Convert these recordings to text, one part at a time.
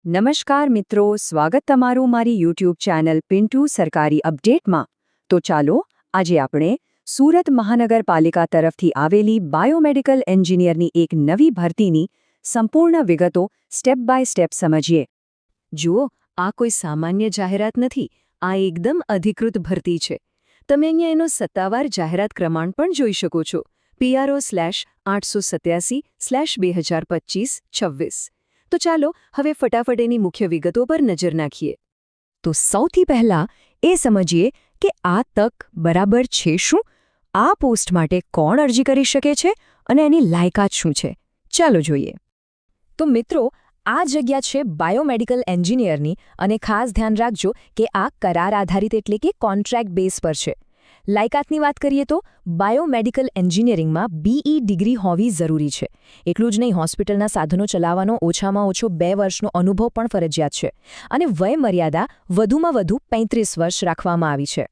નમસ્કાર મિત્રો, સ્વાગત તમારું મારી યુટ્યુબ ચેનલ પિન્ટુ સરકારી અપડેટમાં. તો ચાલો આજે આપણે સુરત મહાનગરપાલિકા તરફથી આવેલી બાયોમેડિકલ એન્જિનિયરની એક નવી ભરતીની સંપૂર્ણ વિગતો સ્ટેપ બાય સ્ટેપ સમજીએ. જુઓ, આ કોઈ સામાન્ય જાહેરાત નથી, આ એકદમ અધિકૃત ભરતી છે. તમે અહીંયા એનો સત્તાવાર જાહેરાત ક્રમાંક પણ જોઈ શકો છો, PRO/887/2025-26. તો ચાલો હવે ફટાફટ એની મુખ્ય વિગતો પર નજર નાખીએ. તો સૌથી પહેલાં એ સમજીએ કે આ તક બરાબર છે શું? આ પોસ્ટ માટે કોણ અરજી કરી શકે છે અને એની લાયકાત શું છે? ચાલો જોઈએ. તો મિત્રો, આ જગ્યા છે બાયોમેડિકલ એન્જિનિયરની, અને ખાસ ધ્યાન રાખજો કે આ કરાર આધારિત એટલે કે કોન્ટ્રાક્ટ બેઝ પર છે. લાયકાતની વાત કરીએ તો બાયોમેડિકલ એન્જિનિયરિંગમાં BE ડિગ્રી હોવી જરૂરી છે. એટલું જ નહીં, હોસ્પિટલના સાધનો ચલાવવાનો ઓછામાં ઓછો 2 વર્ષનો અનુભવ પણ ફરજિયાત છે. અને વય મર્યાદા વધુમાં વધુ 35 વર્ષ રાખવામાં આવી છે.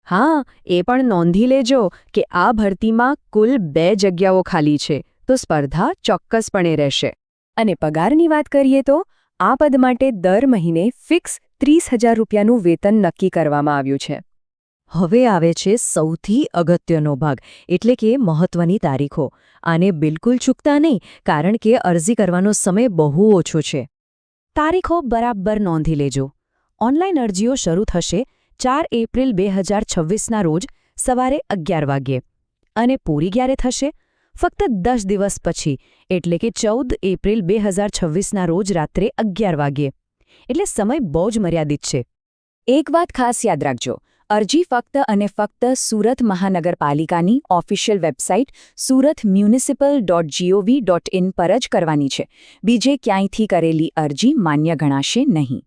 હા, એ પણ નોંધી લેજો કે આ ભરતીમાં કુલ 2 જગ્યાઓ ખાલી છે, તો સ્પર્ધા ચોક્કસપણે રહેશે. અને પગારની વાત કરીએ તો આ પદ માટે દર મહિને ફિક્સ 30,000 રૂપિયાનું વેતન નક્કી કરવામાં આવ્યું છે. હવે આવે છે સૌથી અગત્યનો ભાગ, એટલે કે મહત્વની તારીખો. આને બિલકુલ ચૂકતા નહીં, કારણ કે અરજી કરવાનો સમય બહુ ઓછો છે. તારીખો બરાબર નોંધી લેજો. ઓનલાઈન અરજીઓ શરૂ થશે 4 એપ્રિલ 2026ના રોજ સવારે 11 વાગ્યે. અને પૂરી ક્યારે થશે? ફક્ત 10 દિવસ પછી, એટલે કે 14 એપ્રિલ 2026ના રોજ રાત્રે 11 વાગ્યે. એટલે સમય બહુ જ મર્યાદિત છે. એક વાત ખાસ યાદ રાખજો, અરજી ફક્ત અને ફક્ત સુરત મહાનગરપાલિકાની ઓફિશિયલ વેબસાઇટ suratmunicipal.gov.in પર જ કરવાની છે. બીજે ક્યાંયથી કરેલી અરજી માન્ય ગણાશે નહીં.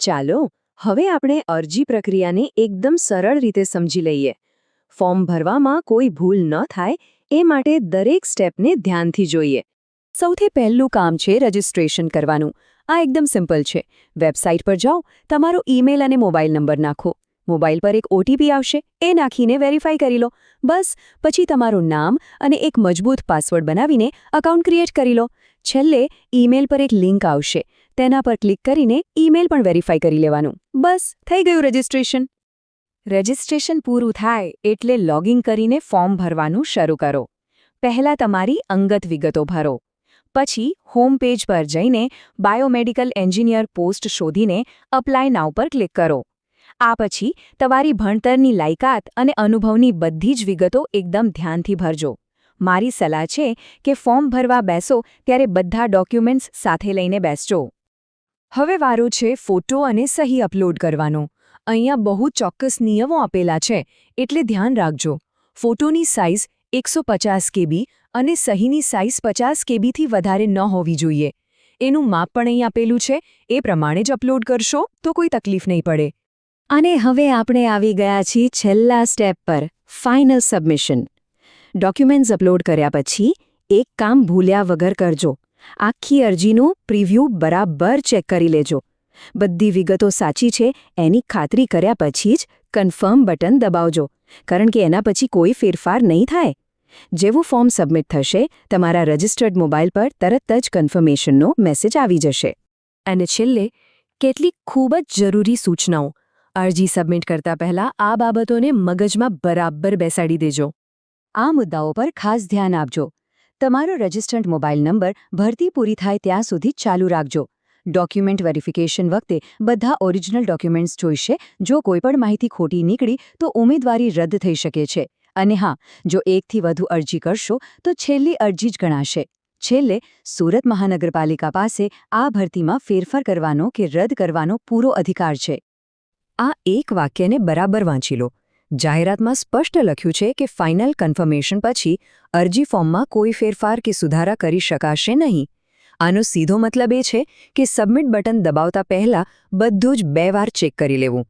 ચાલો હવે આપણે અરજી પ્રક્રિયાને એકદમ સરળ રીતે સમજી લઈએ. ફોર્મ ભરવામાં કોઈ ભૂલ ન થાય એ માટે દરેક સ્ટેપને ધ્યાનથી જોઈએ. સૌથી પહેલું કામ છે રજિસ્ટ્રેશન કરવાનું. આ એકદમ સિમ્પલ છે. વેબસાઇટ પર જાઓ, તમારો ઈમેલ અને મોબાઈલ નંબર નાખો. મોબાઈલ પર એક OTP આવશે, એ નાખીને વેરીફાઈ કરી લો. બસ, પછી તમારું નામ અને એક મજબૂત પાસવર્ડ બનાવીને એકાઉન્ટ ક્રિએટ કરી લો. છેલ્લે ઈમેલ પર એક લિંક આવશે, તેના પર ક્લિક કરીને ઈમેલ પણ વેરીફાઈ કરી લેવાનું. બસ, થઈ ગયું રજિસ્ટ્રેશન. રજિસ્ટ્રેશન પૂરું થાય એટલે લોગિન કરીને ફોર્મ ભરવાનું શરૂ કરો. પહેલાં તમારી અંગત વિગતો ભરો. પછી હોમ પેજ પર જઈને બાયોમેડિકલ એન્જિનિયર પોસ્ટ શોધીને અપ્લાય નાઉ પર ક્લિક કરો. આ પછી તમારી ભણતરની લાયકાત અને અનુભવની બધી જ વિગતો એકદમ ધ્યાનથી ભરજો. મારી સલાહ છે કે ફોર્મ ભરવા બેસો ત્યારે બધા ડોક્યુમેન્ટ્સ સાથે લઈને બેસજો. હવે વારો છે ફોટો અને સહી અપલોડ કરવાનો. અહીંયા બહુ ચોક્કસ નિયમો આપેલા છે, એટલે ધ્યાન રાખજો. ફોટોની સાઇઝ 150 KB અને સહીની સાઇઝ 50 KBથી વધારે ન હોવી જોઈએ. એનું માપ પણ અહીં આપેલું છે, એ પ્રમાણે જ અપલોડ કરશો તો કોઈ તકલીફ નહીં પડે. અને હવે આપણે આવી ગયા છીએ છેલ્લા સ્ટેપ પર, ફાઇનલ સબમિશન. ડોક્યુમેન્ટ્સ અપલોડ કર્યા પછી એક કામ ભૂલ્યા વગર કરજો. આખી અરજીનું પ્રિવ્યૂ બરાબર ચેક કરી લેજો. બધી વિગતો સાચી છે એની ખાતરી કર્યા પછી જ કન્ફર્મ બટન દબાવજો, કારણ કે એના પછી કોઈ ફેરફાર નહીં થાય. જેવું ફોર્મ સબમિટ થશે, તમારા રજિસ્ટર્ડ મોબાઈલ પર તરત જ કન્ફર્મેશનનો મેસેજ આવી જશે. અને છેલ્લે કેટલીક ખૂબ જ જરૂરી સૂચનાઓ. અરજી સબમિટ કરતા પહેલાં આ બાબતોને મગજમાં બરાબર બેસાડી દેજો. આ મુદ્દાઓ પર ખાસ ધ્યાન આપજો. તમારો રજિસ્ટર્ડ મોબાઈલ નંબર ભરતી પૂરી થાય ત્યાં સુધી ચાલુ રાખજો. ડોક્યુમેન્ટ વેરિફિકેશન વખતે બધા ઓરિજિનલ ડોક્યુમેન્ટ્સ જોઈશે. જો કોઈપણ માહિતી ખોટી નીકળી તો ઉમેદવારી રદ થઈ શકે છે. અને હા, જો એકથી વધુ અરજી કરશો તો છેલ્લી અરજી જ ગણાશે. છેલ્લે, સુરત મહાનગરપાલિકા પાસે આ ભરતીમાં ફેરફાર કરવાનો કે રદ કરવાનો પૂરો અધિકાર છે. આ એક વાક્યને બરાબર વાંચી લો. જાહેરાતમાં સ્પષ્ટ લખ્યું છે કે ફાઇનલ કન્ફર્મેશન પછી અરજી ફોર્મમાં કોઈ ફેરફાર કે સુધારા કરી શકાશે નહીં. આનો સીધો મતલબ એ છે કે સબમિટ બટન દબાવતા પહેલાં બધું જ 2 વાર ચેક કરી લેવું.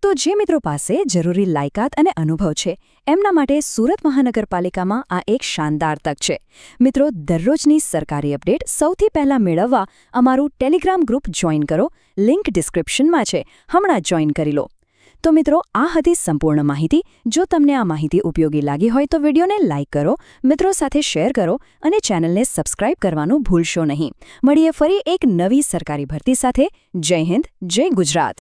તો જે મિત્રો પાસે જરૂરી લાયકાત અને અનુભવ છે, એમના માટે સુરત મહાનગરપાલિકામાં આ એક શાનદાર તક છે. મિત્રો, દરરોજની સરકારી અપડેટ સૌથી પહેલાં મેળવવા અમારું ટેલિગ્રામ ગ્રુપ જોઈન કરો. લિંક ડિસ્ક્રિપ્શનમાં છે, હમણાં જ જોઈન કરી લો. તો મિત્રો, આ હતી સંપૂર્ણ માહિતી. જો તમને આ માહિતી ઉપયોગી લાગી હોય તો વિડીયોને લાઇક કરો, મિત્રો સાથે શેર કરો અને ચેનલને સબસ્ક્રાઇબ કરવાનું ભૂલશો નહીં. મળીએ ફરી એક નવી સરકારી ભરતી સાથે. જય હિન્દ, જય ગુજરાત.